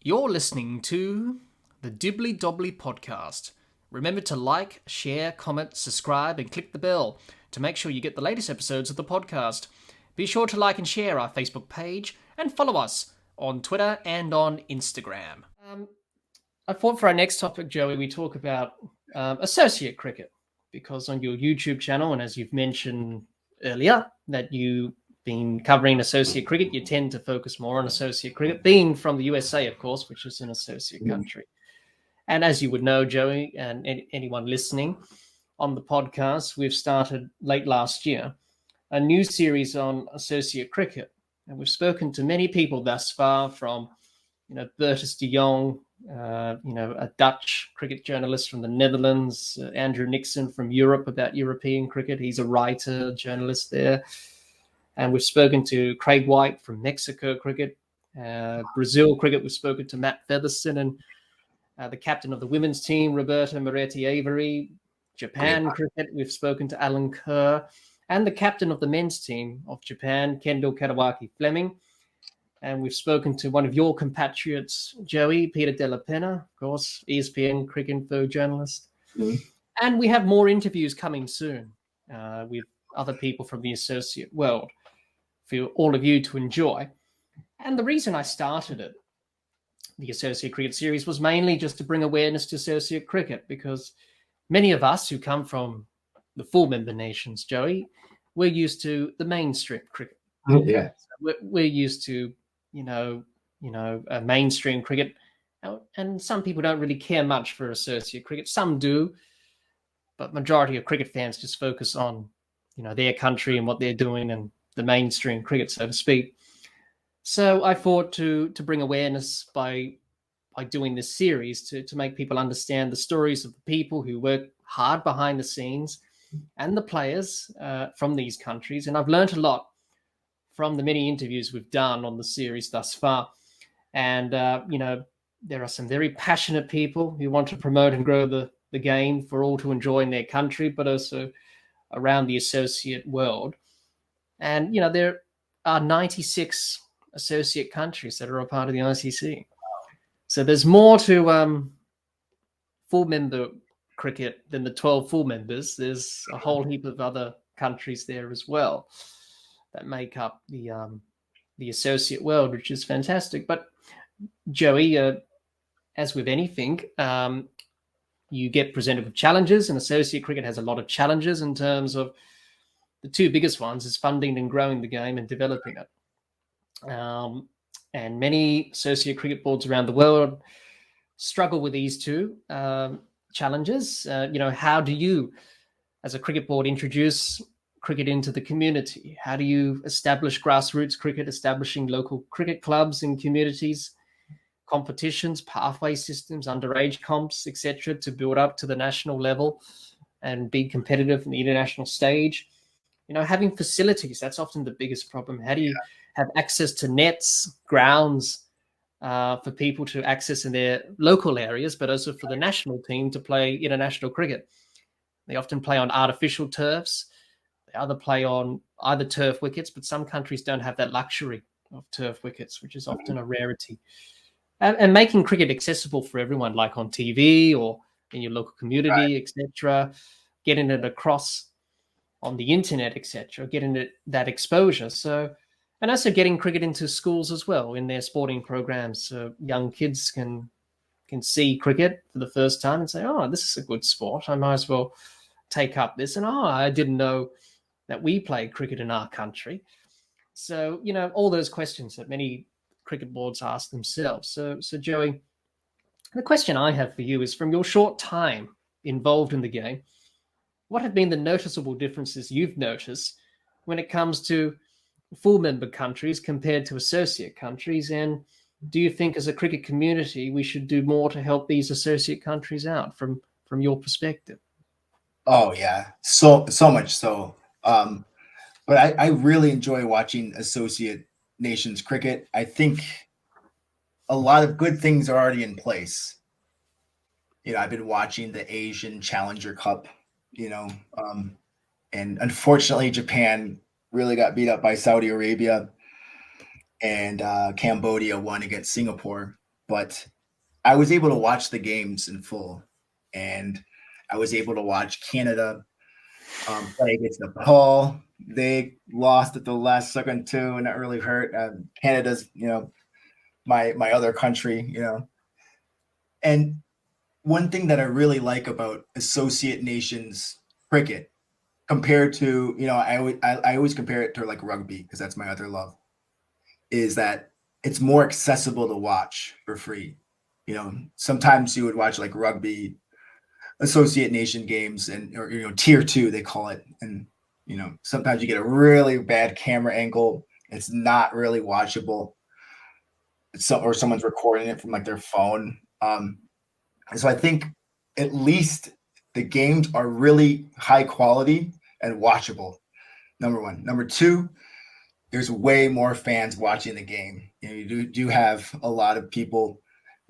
You're listening to the Dibbly-Dobbly podcast. Remember to like, share, comment, subscribe, and click the bell to make sure you get the latest episodes of the podcast. Be sure to like and share our Facebook page and follow us on Twitter and on Instagram. I thought for our next topic, Joey, we talk about associate cricket, because on your YouTube channel, and as you've mentioned earlier, that you've been covering associate cricket, you tend to focus more on associate cricket, being from the USA, of course, which is an associate country. And as you would know, Joey, and anyone listening on the podcast, we've started late last year a new series on associate cricket. And we've spoken to many people thus far, from, Bertus de Jong, a Dutch cricket journalist from the Netherlands, Andrew Nixon from Europe, about European cricket. He's a writer, journalist there. And we've spoken to Craig White from Mexico cricket. Brazil cricket, we've spoken to Matt Featherston, and the captain of the women's team, Roberta Moretti-Avery. Japan cricket, we've spoken to Alan Kerr, and the captain of the men's team of Japan, Kendall Kadawaki-Fleming. And we've spoken to one of your compatriots, Joey, Peter Della Penna, of course, ESPN cricket info journalist. Mm-hmm. And we have more interviews coming soon with other people from the associate world for all of you to enjoy. And the reason I started it, the associate cricket series, was mainly just to bring awareness to associate cricket, because many of us who come from the full member nations, Joey, we're used to the mainstream cricket. Yeah, we're used to mainstream cricket, and some people don't really care much for associate cricket. Some do, but majority of cricket fans just focus on their country and what they're doing and the mainstream cricket, so to speak. So I thought to bring awareness by doing this series to make people understand the stories of the people who work hard behind the scenes and the players from these countries. And I've learned a lot from the many interviews we've done on the series thus far. And, there are some very passionate people who want to promote and grow the game for all to enjoy in their country, but also around the associate world. And, there are 96 associate countries that are a part of the ICC. So there's more to full member cricket than the 12 full members. There's a whole heap of other countries there as well that make up the associate world, which is fantastic. But Joey, as with anything, you get presented with challenges, and associate cricket has a lot of challenges in terms of the two biggest ones is funding and growing the game and developing it. And many associate cricket boards around the world struggle with these two challenges. How do you, as a cricket board, introduce cricket into the community? How do you establish grassroots cricket, establishing local cricket clubs in communities, competitions, pathway systems, underage comps, etc., to build up to the national level and be competitive in the international stage? Having facilities, that's often the biggest problem. How do you have access to nets, grounds for people to access in their local areas, but also for the national team to play international cricket? They often play on artificial turfs. They either play on either turf wickets, but some countries don't have that luxury of turf wickets, which is often a rarity. And making cricket accessible for everyone, like on TV or in your local community, etc., getting it across on the internet, etc., getting it that exposure. So, and also getting cricket into schools as well in their sporting programs, so young kids can see cricket for the first time and say, "Oh, this is a good sport. I might as well take up this." And I didn't know that we play cricket in our country. So, all those questions that many cricket boards ask themselves. So Joey, the question I have for you is, from your short time involved in the game, what have been the noticeable differences you've noticed when it comes to full member countries compared to associate countries? And do you think as a cricket community, we should do more to help these associate countries out from your perspective? Oh yeah. So much so. But I really enjoy watching associate nations cricket. I think a lot of good things are already in place. I've been watching the Asian Challenger Cup, and unfortunately Japan really got beat up by Saudi Arabia, and Cambodia won against Singapore. but I was able to watch the games in full, and I was able to watch Canada play against Nepal. They lost at the last second too, and that really hurt. Canada's, my other country, And one thing that I really like about Associate Nations cricket compared to, I always compare it to like rugby because that's my other love, is that it's more accessible to watch for free. Sometimes you would watch like rugby associate nation games or tier 2 they call it, and sometimes you get a really bad camera angle. It's not really watchable. Or someone's recording it from like their phone. So I think at least the games are really high quality and watchable. Number one. Number two, there's way more fans watching the game. You do have a lot of people,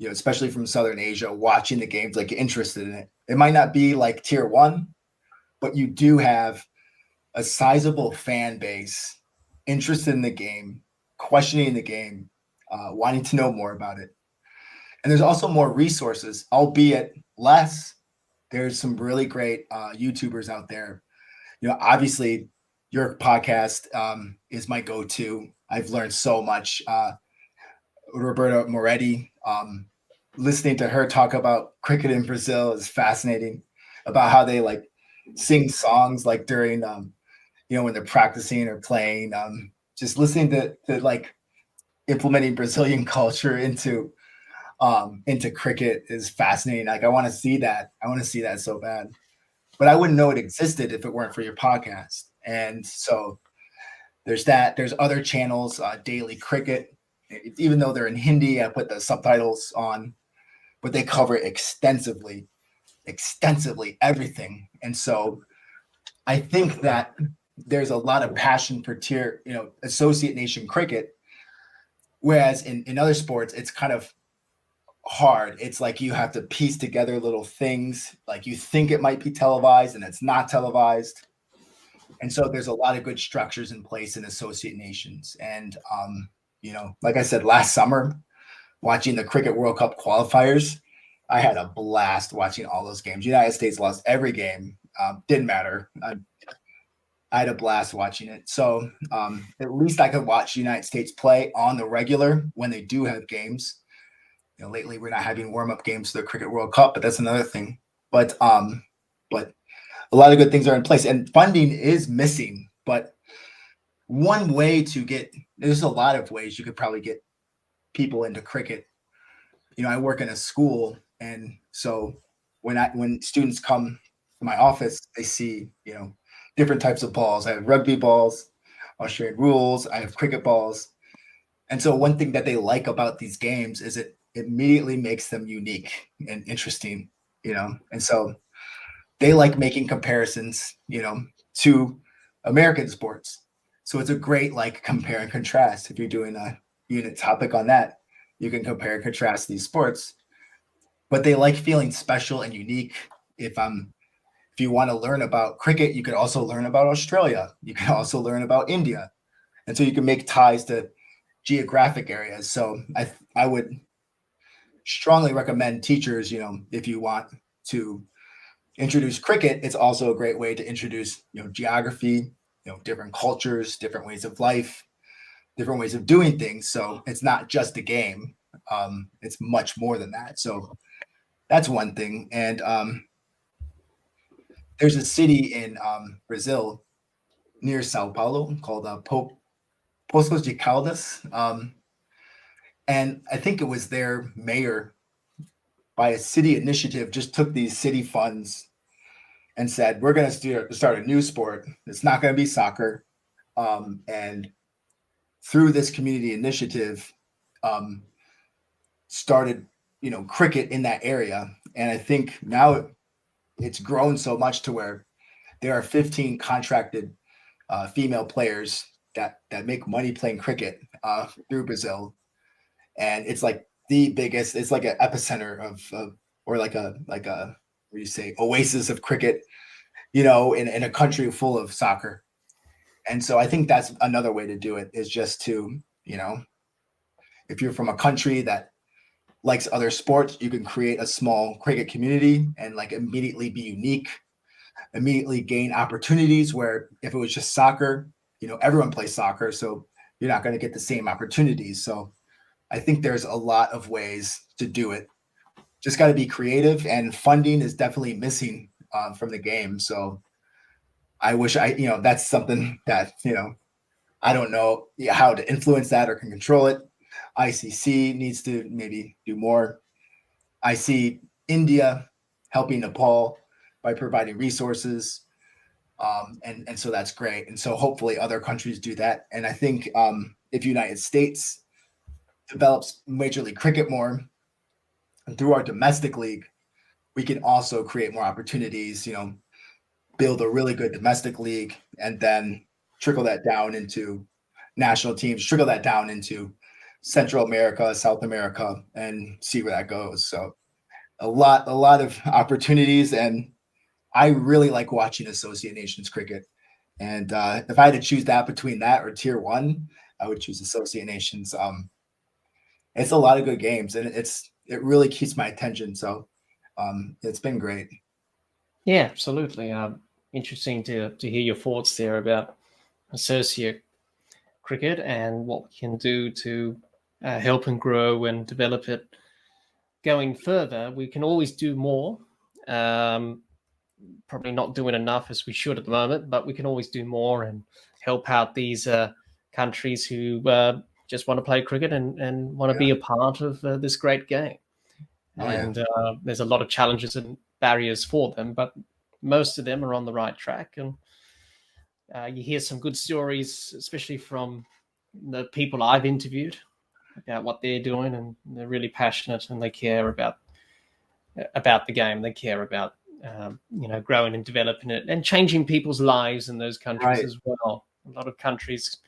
especially from Southern Asia, watching the games, like interested in it. It might not be like tier 1, but you do have a sizable fan base interested in the game, questioning the game, wanting to know more about it. And there's also more resources, albeit less. There's some really great YouTubers out there. Obviously, your podcast is my go-to. I've learned so much. Roberta Moretti, listening to her talk about cricket in Brazil is fascinating. About how they like sing songs like during when they're practicing or playing. Just listening to like implementing Brazilian culture into cricket is fascinating. Like I want to see that. I want to see that so bad. But I wouldn't know it existed if it weren't for your podcast. And so there's that. There's other channels, Daily Cricket. Even though they're in Hindi, I put the subtitles on, but they cover extensively everything. And so I think that there's a lot of passion for associate nation cricket, whereas in other sports, it's kind of hard. It's like you have to piece together little things, like you think it might be televised and it's not televised. And so there's a lot of good structures in place in associate nations. And like I said, last summer, watching the Cricket World Cup qualifiers, I had a blast watching all those games. United States lost every game. Didn't matter. I had a blast watching it. So at least I could watch the United States play on the regular when they do have games. Lately we're not having warm-up games for the Cricket World Cup, but that's another thing. But a lot of good things are in place, and funding is missing. But one way there's a lot of ways you could probably get people into cricket. I work in a school, and so when students come to my office, they see different types of balls. I have rugby balls, Australian rules. I have cricket balls, and so one thing that they like about these games is it immediately makes them unique and interesting. And so they like making comparisons, to American sports. So it's a great like compare and contrast. If you're doing a unit topic on that, you can compare and contrast these sports. But they like feeling special and unique. If you want to learn about cricket, you could also learn about Australia. You can also learn about India. And so you can make ties to geographic areas. So I would strongly recommend teachers, if you want to introduce cricket, it's also a great way to introduce, geography, different cultures, different ways of life, different ways of doing things. So it's not just a game. It's much more than that. So that's one thing. And there's a city in Brazil near Sao Paulo called Poços de Caldas. And I think it was their mayor, by a city initiative, just took these city funds and said, we're going to start a new sport. It's not going to be soccer. And through this community initiative, started, cricket in that area. And I think now it's grown so much to where there are 15 contracted female players that make money playing cricket through Brazil. And it's like the biggest, it's like an epicenter or like a what do you say, oasis of cricket, in a country full of soccer. And so I think that's another way to do it, is just to, if you're from a country that likes other sports, you can create a small cricket community and like immediately be unique, immediately gain opportunities where if it was just soccer, everyone plays soccer, so you're not going to get the same opportunities. So I think there's a lot of ways to do it. Just got to be creative, and funding is definitely missing from the game. So I wish that's something that, I don't know how to influence that or can control it. ICC needs to maybe do more. I see India helping Nepal by providing resources. And so that's great. And so hopefully other countries do that. And I think if United States develops Major League Cricket more, and through our domestic league, we can also create more opportunities, build a really good domestic league, and then trickle that down into national teams, trickle that down into Central America, South America, and see where that goes. So a lot of opportunities, and I really like watching Associate Nations cricket. And if I had to choose that between that or Tier 1, I would choose Associate Nations. It's a lot of good games, and it really keeps my attention. So it's been great. Yeah, absolutely. Interesting to hear your thoughts there about associate cricket and what we can do to help and grow and develop it going further. We can always do more. Probably not doing enough as we should at the moment, but we can always do more and help out these countries who just want to play cricket and want to be a part of this great game. And there's a lot of challenges and barriers for them, but most of them are on the right track. And you hear some good stories, especially from the people I've interviewed, about what they're doing, and they're really passionate and they care about the game. They care about growing and developing it and changing people's lives in those countries as well. A lot of countries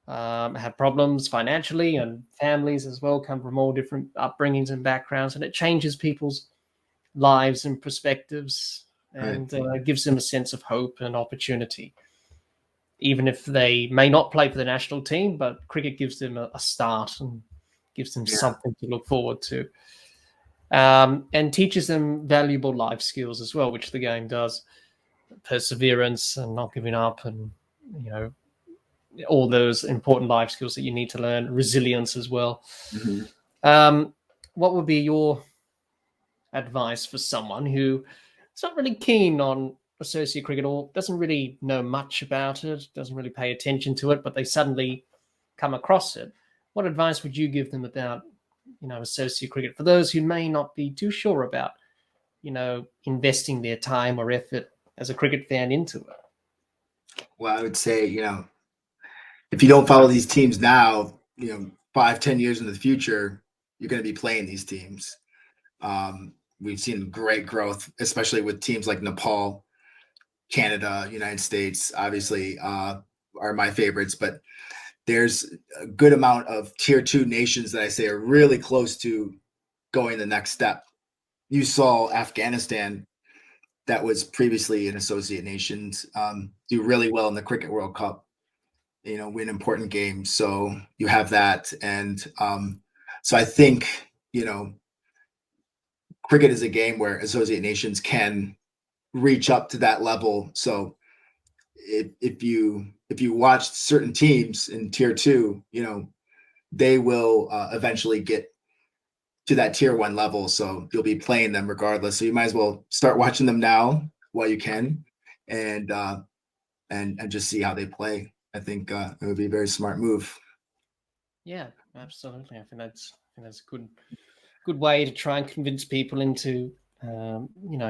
have problems financially, and families as well come from all different upbringings and backgrounds, and it changes people's lives and perspectives, and gives them a sense of hope and opportunity. Even if they may not play for the national team, but cricket gives them a start and gives them something to look forward to. And teaches them valuable life skills as well, which the game does. Perseverance and not giving up, and all those important life skills that you need to learn. Resilience as well. Mm-hmm. What would be your advice for someone who is not really keen on associate cricket or doesn't really know much about it, doesn't really pay attention to it, but they suddenly come across it? What advice would you give them about associate cricket, for those who may not be too sure about investing their time or effort as a cricket fan into it? Well, I would say, if you don't follow these teams now, 5-10 years in the future, you're going to be playing these teams. We've seen great growth, especially with teams like Nepal, Canada, United States, obviously are my favorites, but there's a good amount of Tier 2 nations that I say are really close to going the next step. You saw Afghanistan, that was previously an associate nations, do really well in the Cricket World Cup, win important games. So you have that. And so I think, cricket is a game where associate nations can reach up to that level. So if you watch certain teams in Tier 2, they will eventually get to that Tier 1 level. So you'll be playing them regardless. So you might as well start watching them now while you can, and just see how they play. I think it would be a very smart move. Yeah, absolutely. I think that's a good way to try and convince people into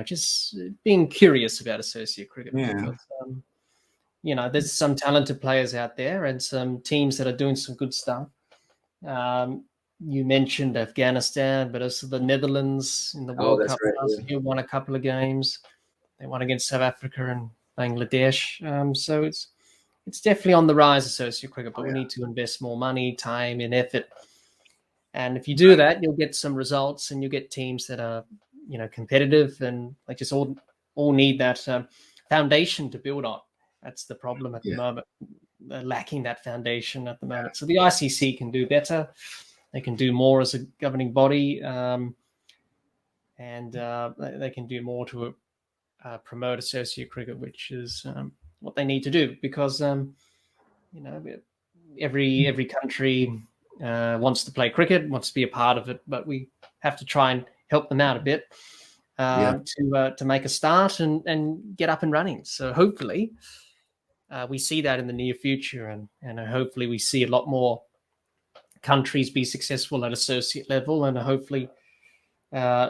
just being curious about associate cricket. Yeah. Because there's some talented players out there and some teams that are doing some good stuff. You mentioned Afghanistan, but also the Netherlands in the World Cup last year won a couple of games. They won against South Africa and Bangladesh. So it's definitely on the rise, associate cricket, but we need to invest more money, time, and effort. And if you do that, you'll get some results, and you'll get teams that are, competitive, and like just all need that foundation to build on. That's the problem at the moment. They're lacking that foundation at the moment. So the ICC can do better. they can do more as a governing body, and they can do more to promote associate cricket, which is what they need to do, because every country wants to play cricket, wants to be a part of it, but we have to try and help them out a bit to make a start and get up and running. So hopefully we see that in the near future, and hopefully we see a lot more countries be successful at associate level, and hopefully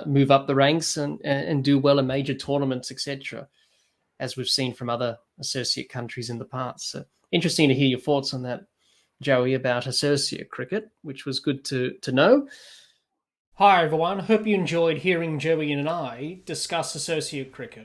move up the ranks and do well in major tournaments, etc., as we've seen from other associate countries in the past. So interesting to hear your thoughts on that, Joey, about associate cricket, which was good to know. Hi, everyone. Hope you enjoyed hearing Joey and I discuss associate cricket.